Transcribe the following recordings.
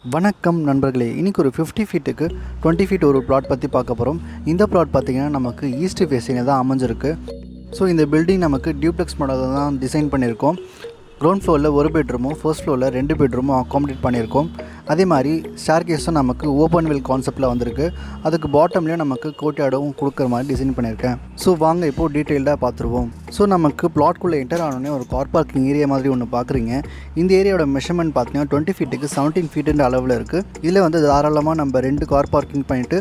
வணக்கம் நண்பர்களே, இன்றைக்கி ஒரு 50 ஃபீட்டுக்கு 20 ஃபீட் ஒரு பிளாட் பற்றி பார்க்க போகிறோம். இந்த பிளாட் பார்த்திங்கன்னா நமக்கு ஈஸ்ட் ஃபேஸிங்கில் தான் அமைஞ்சிருக்கு. ஸோ இந்த பில்டிங் நமக்கு டியூப்ளெக்ஸ் மாடலில் தான் டிசைன் பண்ணியிருக்கோம். கிரவுண்ட் ஃப்ளோரில் ஒரு பெட்ரூமும் ஃபர்ஸ்ட் ஃப்ளோரில் 2 பெட்ரூமும் அக்காமடேட் பண்ணியிருக்கோம். அதே மாதிரி ஸ்டேர்கேஸும் நமக்கு ஓப்பன் வில் கான்செப்டில் வந்திருக்கு. அதுக்கு பாட்டம்லேயும் நமக்கு கோட்யார்டும் கொடுக்குற மாதிரி டிசைன் பண்ணியிருக்கேன். ஸோ வாங்க இப்போது டீட்டெயில்டாக பார்த்துருவோம். ஸோ நமக்கு பிளாட்குள்ளே என்டர் ஆனோடனே ஒரு கார் பார்க்கிங் ஏரியா மாதிரி ஒன்று பார்க்குறீங்க. இந்த ஏரியாவோட மெஷர்மெண்ட் பார்த்தீங்கன்னா 20 ஃபீட்டுக்கு 17 ஃபீட்டுன்ற அளவில் இருக்குது. இதில் வந்து தாராளமாக நம்ம 2 கார் பார்க்கிங் பண்ணிவிட்டு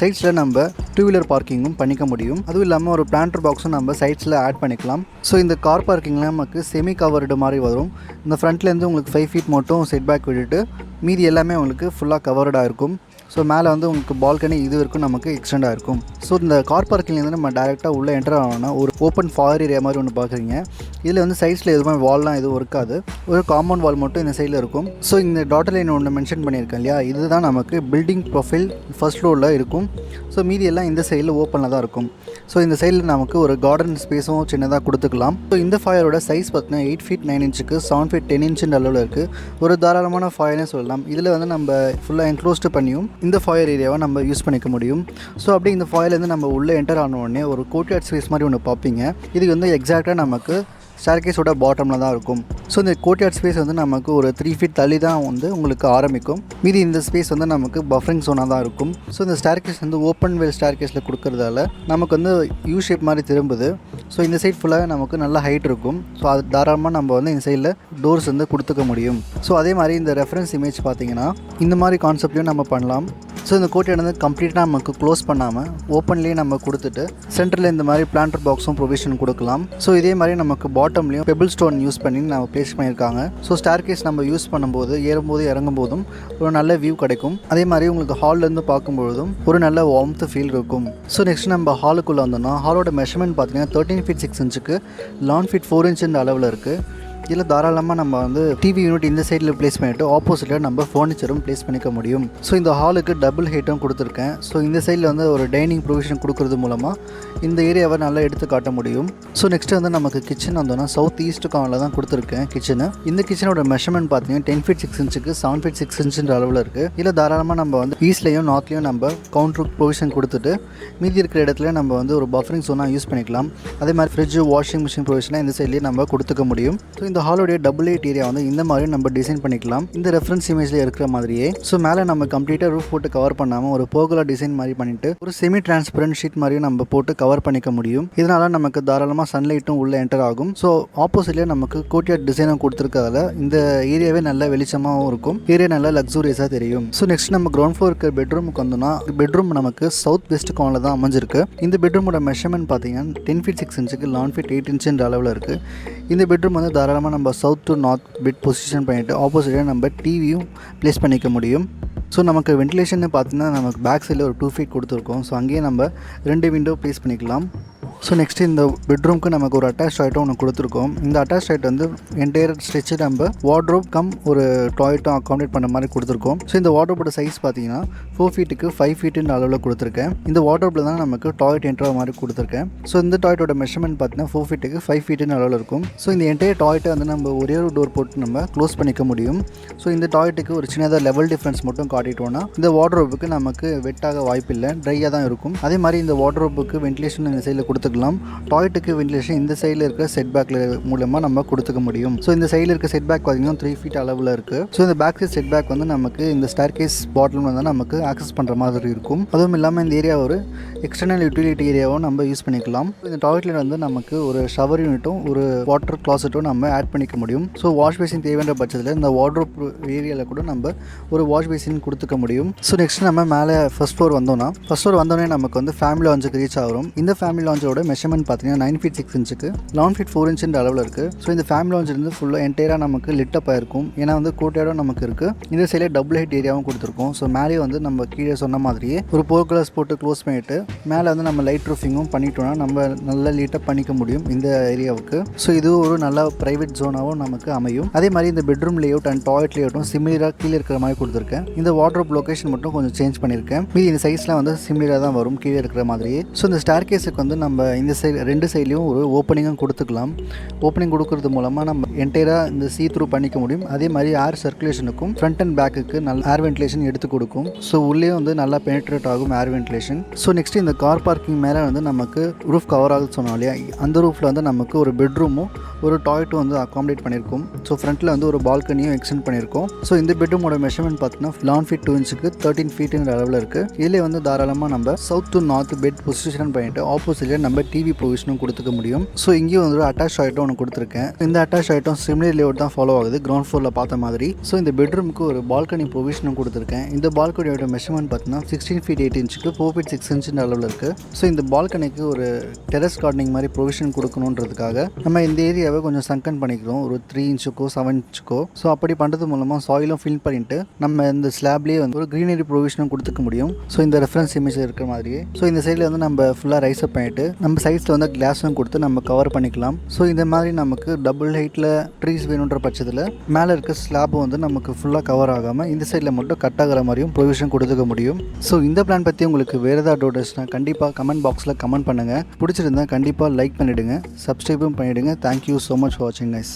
சைட்ஸில் நம்ம 2 வீலர் பார்க்கிங்கும் பண்ணிக்க முடியும். அதுவும் இல்லாமல் ஒரு பிளான்டர் பாக்ஸும் நம்ம சைட்ஸில் ஆட் பண்ணிக்கலாம். ஸோ இந்த கார் பார்க்கிங்கில் நமக்கு செமி கவர்டு மாதிரி வரும். இந்த ஃப்ரண்ட்லேருந்து உங்களுக்கு 5 ஃபீட் மட்டும் செட் பேக் விட்டுட்டு மீதி எல்லாமே உங்களுக்கு ஃபுல்லாக கவர்டாக இருக்கும். ஸோ மேலே வந்து உங்களுக்கு பால்கனி இது வரைக்கும் நமக்கு எக்ஸ்டெண்டாக இருக்கும். ஸோ இந்த கார் பார்க்கிங்லேருந்து நம்ம டேரெக்டாக உள்ளே என்டர் ஆகணும்னா ஒரு ஓப்பன் ஃபாயர் ஏரியா மாதிரி ஒன்று பார்க்குறீங்க. இதில் வந்து சைட்ஸில் எதுவுமே வால்லாம் எதுவும் இருக்காது. ஒரு காம்பவுண்ட் வால் மட்டும் இந்த சைடில் இருக்கும். ஸோ இந்த டாட்டர் லைன் ஒன்று மென்ஷன் பண்ணியிருக்கேன் இல்லையா, இதுதான் நமக்கு பில்டிங் ப்ரொஃபைல் ஃபர்ஸ்ட் ஃப்ளோரில் இருக்கும். ஸோ மீதி எல்லாம் இந்த சைடில் ஓப்பனில் தான் இருக்கும். ஸோ இந்த சைடில் நமக்கு ஒரு கார்டன் ஸ்பேஸும் சின்னதாக கொடுத்துக்கலாம். ஸோ இந்த ஃபாயரோட சைஸ் பார்த்தீங்கன்னா 8 ஃபீட் 9 இன்ச்சுக்கு 7 ஃபீட் 10 இன்ச்சுன்ற அளவில் இருக்குது. ஒரு தாராளமான ஃபாயர்னே சொல்லலாம். இதில் வந்து நம்ம ஃபுல்லாக என்க்ளோஸ்டு பண்ணியும் இந்த ஃபாயர் ஏரியாவை நம்ம யூஸ் பண்ணிக்க முடியும். ஸோ அப்படியே இந்த ஃபாயர்லேருந்து நம்ம உள்ளே என்டர் ஆன உடனே ஒரு கோட்யார்ட் ஸ்பேஸ் மாதிரி ஒன்று பார்ப்பீங்க. இதுக்கு வந்து எக்ஸாக்டாக நமக்கு ஸ்டேர்கேஸோட பாட்டமில் தான் இருக்கும். ஸோ இந்த கோட்யார்ட் ஸ்பேஸ் வந்து நமக்கு ஒரு 3 ஃபீட் தள்ளி தான் வந்து உங்களுக்கு ஆரம்பிக்கும். மீதி இந்த ஸ்பேஸ் வந்து நமக்கு பஃபரிங் ஜோனாக தான் இருக்கும். ஸோ இந்த ஸ்டேர்கேஸ் வந்து ஓப்பன் வெல் ஸ்டேர்கேஸில் கொடுக்கறதால நமக்கு வந்து யூ ஷேப் மாதிரி திரும்புது. ஸோ இந்த சைட் ஃபுல்லாக நமக்கு நல்ல ஹைட் இருக்கும். ஸோ அது தாராளமாக நம்ம வந்து இந்த சைடில் டோர்ஸ் வந்து கொடுத்துக்க முடியும். ஸோ அதே மாதிரி இந்த ரெஃபரன்ஸ் இமேஜ் பார்த்திங்கன்னா இந்த மாதிரி கான்செப்ட்லையும் நம்ம பண்ணலாம். ஸோ இந்த கோட்யார்ட் வந்து கம்ப்ளீட்டாக நமக்கு க்ளோஸ் பண்ணாமல் ஓப்பன்லேயே நம்ம கொடுத்துட்டு சென்டரில் இந்த மாதிரி பிளான்டர் பாக்ஸும் ப்ரொவிஷன் கொடுக்கலாம். ஸோ இதே மாதிரி நமக்கு பாட்டம்லேயும் பெபிள் ஸ்டோன் யூஸ் பண்ணி நம்ம ப்ளேஸ் பண்ணியிருக்காங்க. ஸோ ஸ்டேர்கேஸ் நம்ம யூஸ் பண்ணும்போது ஏறும்போது இறங்கும் போதும் ஒரு நல்ல வியூ கிடைக்கும். அதே மாதிரி உங்களுக்கு ஹால்லேருந்து பார்க்கும்பொழுதும் ஒரு நல்ல வார்ம்த் ஃபீல் இருக்கும். ஸோ நெக்ஸ்ட் நம்ம ஹாலுக்குள்ளே வந்தோம்னா ஹாலோட மெஷர்மெண்ட் பார்த்தீங்கன்னா 13 ஃபீட் 6 இன்ச்சுக்கு 11 ஃபீட் 4 இன்ச்சுன்ற அளவில் இருக்குது. இதில் தாராளமாக நம்ம வந்து டிவி யூனிட் இந்த சைடில் ப்ளேஸ் பண்ணிவிட்டு ஆப்போசிட்டில் நம்ம ஃபர்னிச்சரும் ப்ளேஸ் பண்ணிக்க முடியும். ஸோ இந்த ஹாலுக்கு டபுள் ஹைட்டும் கொடுத்துருக்கேன். ஸோ இந்த சைடில் வந்து ஒரு டைனிங் ப்ரொவிஷன் கொடுக்கறது மூலமாக இந்த ஏரியாவை நல்லா எடுத்து காட்ட முடியும். ஸோ நெக்ஸ்ட்டு வந்து நமக்கு கிச்சன் வந்தோன்னா சவுத் ஈஸ்ட் கார்னரில் தான் கொடுத்துருக்கேன் கிச்சனு. இந்த கிச்சனோட மெஷர்மெண்ட் பார்த்தீங்கன்னா 10 ஃபீட் 6 இன்ச்சுக்கு 7 ஃபீட் 6 இன்ச்சுன்ற அளவில் இருக்குது. இதில் தாராளமாக நம்ம வந்து ஈஸ்ட்லேயும் நார்த்லேயும் நம்ம கவுண்டர் ப்ரொவிஷன் கொடுத்துட்டு மீதி இருக்கிற இடத்துல நம்ம வந்து ஒரு பஃபரிங் ஜோனாக யூஸ் பண்ணிக்கலாம். அதே மாதிரி ஃப்ரிட்ஜு வாஷிங் மிஷின் ப்ரொவிஷனாக இந்த சைட்லேயே நம்ம கொடுத்துக்க முடியும். ஸோ இந்த ஹாலோடைய டபுள் ஹைட் ஏரியா வந்து இந்த மாதிரி நம்ம டிசைன் பண்ணிக்கலாம் இந்த ரெஃபரன்ஸ் இமேஜில் இருக்கிற மாதிரியே. ஸோ மேலே நம்ம கம்ப்ளீட்டாக ரூஃப் போட்டு கவர் பண்ணாமல் ஒரு போகலா டிசைன் மாதிரி பண்ணிட்டு ஒரு செமி டிரான்ஸ்பரண்ட் ஷீட் மாதிரியும் நம்ம போட்டு கவர் பண்ணிக்க முடியும். இதனால நமக்கு தாராளமாக சன்லைட்டும் உள்ளே என்டர் ஆகும். ஸோ ஆப்போசிட்லேயே நமக்கு கோட்யார்ட் டிசைனும் கொடுத்துருக்கதால இந்த ஏரியாவே நல்ல வெளிச்சமாகவும் இருக்கும். ஏரியா நல்லா லக்ஸூரியஸாக தெரியும். ஸோ நெக்ஸ்ட் நம்ம கிரவுண்ட் ஃப்ளோர் இருக்கிற பெட்ரூமுக்கு வந்தோம்னா பெட்ரூம் நமக்கு சவுத் வெஸ்ட் கார்னரில் தான் அமைஞ்சிருக்கு. இந்த பெட்ரூமோட மெஷர்மெண்ட் பார்த்தீங்கன்னா 10 ஃபீட் 6 இன்ச்சுக்கு 11 ஃபீட் 8 இன்ச்சுன்ற அளவில் இருக்குது. இந்த பெட்ரூம் வந்து தாராளமாக நம்ம south to north bed position பண்ணிவிட்டு ஆப்போசிட்டாக நம்ம டிவியும் ப்ளேஸ் பண்ணிக்க முடியும். ஸோ நமக்கு வென்டிலேஷன் பார்த்தீங்கன்னா நமக்கு பேக் சைடில் ஒரு 2 ஃபீட் கொடுத்துருக்கோம். ஸோ அங்கேயே நம்ம 2 விண்டோ ப்ளேஸ் பண்ணிக்கலாம். ஸோ நெக்ஸ்ட்டு இந்த பெட்ரூம்க்கு நமக்கு ஒரு அட்டாச் டாய்ட்டும் ஒன்று கொடுத்துருக்கோம். இந்த அட்டாச் டாய்ட் வந்து என்டையர் ஸ்ட்ரெச்சு நம்ம வார்ட்ரோப் கம் ஒரு டாய்ட்டும் அக்காமடேட் பண்ண மாதிரி கொடுத்துருக்கோம். ஸோ இந்த வார்ட்ரோப்போட சைஸ் பார்த்தீங்கன்னா 4 ஃபீட்டுக்கு 5 ஃபீட்டுன்ற அளவில் கொடுத்துருக்கேன். இந்த வார்ட்ரோப்பில் தான் நமக்கு டாய்ட் என்ட்ரா மாதிரி கொடுத்துருக்கேன். ஸோ இந்த டாய்ட்டோட மெஷர்மெண்ட் பார்த்தீங்கன்னா 4 ஃபீட்டுக்கு 5 ஃபீட்டுன்னு அளவில் இருக்கும். ஸோ இந்த என்டையர் டாய்ட்டை வந்து நம்ம ஒரே ஒரு டோர் போட்டு நம்ம க்ளோஸ் பண்ணிக்க முடியும். ஸோ இந்த டாய்ட்டுக்கு ஒரு சின்னதாக லெவல் டிஃப்ரென்ஸ் மட்டும் காட்டிட்டோன்னா இந்த வார்ட்ரோப்புக்கு நமக்கு வெட்டாக வாய்ப்பில்லை, ட்ரையாக தான் இருக்கும். அதே மாதிரி இந்த வார்ட்ரோப்புக்கு வென்டிலேஷன் இந்த சைடில் கொடுத்துக்கலாம். டாய்ட்டுக்கு வென்டிலேஷன் இந்த சைடில் இருக்கிற செட் பேக்கில் மூலமாக நம்ம கொடுத்துக்க முடியும். ஸோ இந்த சைடில் இருக்க செட் பேக் பார்த்தீங்கன்னா 3 ஃபீட் அளவில் இருக்குது. ஸோ இந்த பேக் சைட் செட் பேக் வந்து நமக்கு இந்த ஸ்டேர்கேஸ் பாட்டில் வந்து நமக்கு ஆக்சஸ் பண்ணுற மாதிரி இருக்கும். அதுவும் இல்லாமல் இந்த ஏரியா ஒரு எக்ஸ்டர்னல் யூட்டிலிட்டி ஏரியாவும் நம்ம யூஸ் பண்ணிக்கலாம். இந்த டாய்லெட்டில் வந்து நமக்கு ஒரு ஷவர் யூனிட்டும் ஒரு வாட்டர் கிளாசெட்டும் நம்ம ஆட் பண்ணிக்க முடியும். ஸோ வாஷ் பேசின் தேவையான பட்சத்தில் இந்த வார்ட்ரோப் ஏரியாவில் கூட நம்ம ஒரு வாஷ் பேசின் கொடுத்துக்க முடியும். ஸோ நெக்ஸ்ட் நம்ம மேலே ஃபர்ஸ்ட் ஃப்ளோர் வந்தோடனே நமக்கு வந்து ஃபேமிலி லாஞ்சுக்கு ரீச் ஆகும். இந்த ஃபேமிலி லாஞ்சோட மெஷர்மெண்ட் பார்த்தீங்கன்னா 9 ஃபீட் 6 இன்ச்சுக்கு 11 ஃபீட் 4 இன்ச்சுன்ற அளவில் இருக்குது. ஸோ இந்த ஃபேமிலி லாஞ்ச் வந்து ஃபுல்லாக என்டையராக நமக்கு லிட்டப் ஆயிருக்கும். ஏன்னா வந்து கோட்யார்டும் நமக்கு இருக்குது. இந்த சைடில் டபுள் ஹைட் ஏரியாவும் கொடுத்துருக்கோம். ஸோ மேலே வந்து நம்ம கீழே சொன்ன மாதிரியே ஒரு போர் கிளாஸ் போட்டு க்ளோஸ் பண்ணிவிட்டு மேலே வந்து நம்ம லைட் ரூஃபிங்கும் பண்ணிட்டோம்னா நம்ம நல்லா லிட்டப் பண்ணிக்க முடியும் இந்த ஏரியாவுக்கு. ஸோ இது ஒரு நல்ல ப்ரைவேட் ஜோனாகவும் நமக்கு அமையும். அதே மாதிரி இந்த பெட்ரூம் லேஅவுட் அண்ட் டாய்லெட் லேஅவுட்டும் சிமிலராக கீழே இருக்கிற மாதிரி கொடுத்துருக்கேன். இந்த வார்ட்ரோப் லொகேஷன் மட்டும் கொஞ்சம் சேஞ்ச் பண்ணியிருக்கேன். மீதி இந்த சைஸ்லாம் வந்து சிமிலராக தான் வரும் கீழே இருக்கிற மாதிரியே. ஸோ இந்த ஸ்டேர்கேஸுக்கு வந்து நம்ம இந்த சைடு 2 சைட்லேயும் ஒரு ஓப்பனிங்கும் கொடுத்துக்கலாம். ஓப்பனிங் கொடுக்கறது மூலமாக நம்ம என்டையராக இந்த சீ த்ரூ பண்ணிக்க முடியும். அதே மாதிரி ஏர் சர்க்குலேஷனுக்கும் ஃப்ரண்ட் அண்ட் பேக்குக்கு நல்ல ஏர் வென்டிலேஷன் எடுத்து கொடுக்கும். ஸோ உள்ளே வந்து நல்லா பெனிட்ரேட் ஆகும் ஏர் வென்டிலேஷன். ஸோ நெக்ஸ்ட் இந்த கார் பார்க்கிங் மேலே வந்து நமக்கு ரூஃப் கவர் ஆகுது சொன்னோம் இல்லையா, அந்த ரூஃபில் வந்து நமக்கு ஒரு பெட்ரூமும் ஒரு டாய்லெட்டும் வந்து அகாமடேட் பண்ணியிருக்கோம். ஸோ ஃப்ரண்ட்டில் வந்து ஒரு பால்கனியும் எக்ஸ்டெண்ட் பண்ணியிருக்கோம். ஸோ இந்த பெட்ரூமோட மெஷர்மெண்ட் பார்த்தீங்கன்னா 11 feet 2 inches 13 feetங்கிற அளவில் இருக்குது. இதிலே வந்து தாராளமாக நம்ம south to north bed position பண்ணிட்டு ஆப்போசிட்டில் நம்ம டிவி ப்ரொவிஷனும் கொடுத்துக்க முடியும். ஸோ இங்கேயும் வந்து ஒரு அட்டாச் டாய்லெட்டும் ஒன்று கொடுத்துருக்கேன். இந்த அட்டாச் டாய்லெட்டும் சிமிலர் லேஅவுட் தான் ஃபாலோ ஆகுது கிரவுண்ட் ஃப்ளோரில் பார்த்த மாதிரி. ஸோ இந்த பெட்ரூமுக்கு ஒரு பால்கனி ப்ரொவிஷனும் கொடுத்துருக்கேன். இந்த பால்கனியோட மெஷர்மெண்ட் பார்த்தீங்கன்னா 16 feet 8 inches 4 feet 6 inches அளவில் இருக்குது. ஸோ இந்த பால்கனிக்கு ஒரு டெரஸ் கார்டனிங் மாதிரி ப்ரொவிஷன் கொடுக்கணுன்றதுக்காக நம்ம இந்த ஏரியாவை கொஞ்சம் சங்கன் பண்ணிக்கிறோம், ஒரு 3 inchக்கோ 7 inchக்கோ. ஸோ அப்படி பண்ணுறது மூலமாக சாயிலும் ஃபில் பண்ணிட்டு நம்ம இந்த ஸ்லாப்லேயே வந்து ஒரு க்ரீனரி ப்ரொவிஷனும் கொடுத்துக்க முடியும். ஸோ இந்த ரெஃபரன்ஸ் இமேஜ் இருக்கிற மாதிரியே. ஸோ இந்த சைடில் வந்து நம்ம ஃபுல்லாக ரைஸ் அப் பண்ணிட்டு நம்ம சைட்ஸில் வந்து கிளாஸும் கொடுத்து நம்ம கவர் பண்ணிக்கலாம். ஸோ இந்த மாதிரி நமக்கு டபுள் ஹைட்டில் ட்ரீஸ் வேணுன்ற பட்சத்தில் மேலே இருக்க ஸ்லாபும் வந்து நமக்கு ஃபுல்லாக கவர் ஆகாமல் இந்த சைடில் மட்டும் கட் ஆகிற மாதிரியும் ப்ரொவிஷன் கொடுத்துக்க முடியும். ஸோ இந்த பிளான் பற்றி உங்களுக்கு வேறு ஏதாவது டவுட் இருந்துச்சுன்னா கண்டிப்பாக கமெண்ட் பாக்ஸில் கமெண்ட் பண்ணுங்கள். பிடிச்சிருந்தா கண்டிப்பாக லைக் பண்ணிவிடுங்க, சப்ஸ்கிரைபும் பண்ணிவிடுங்க. தேங்க்யூ ஸோ மச் ஃபார் வாட்சிங் கைஸ்.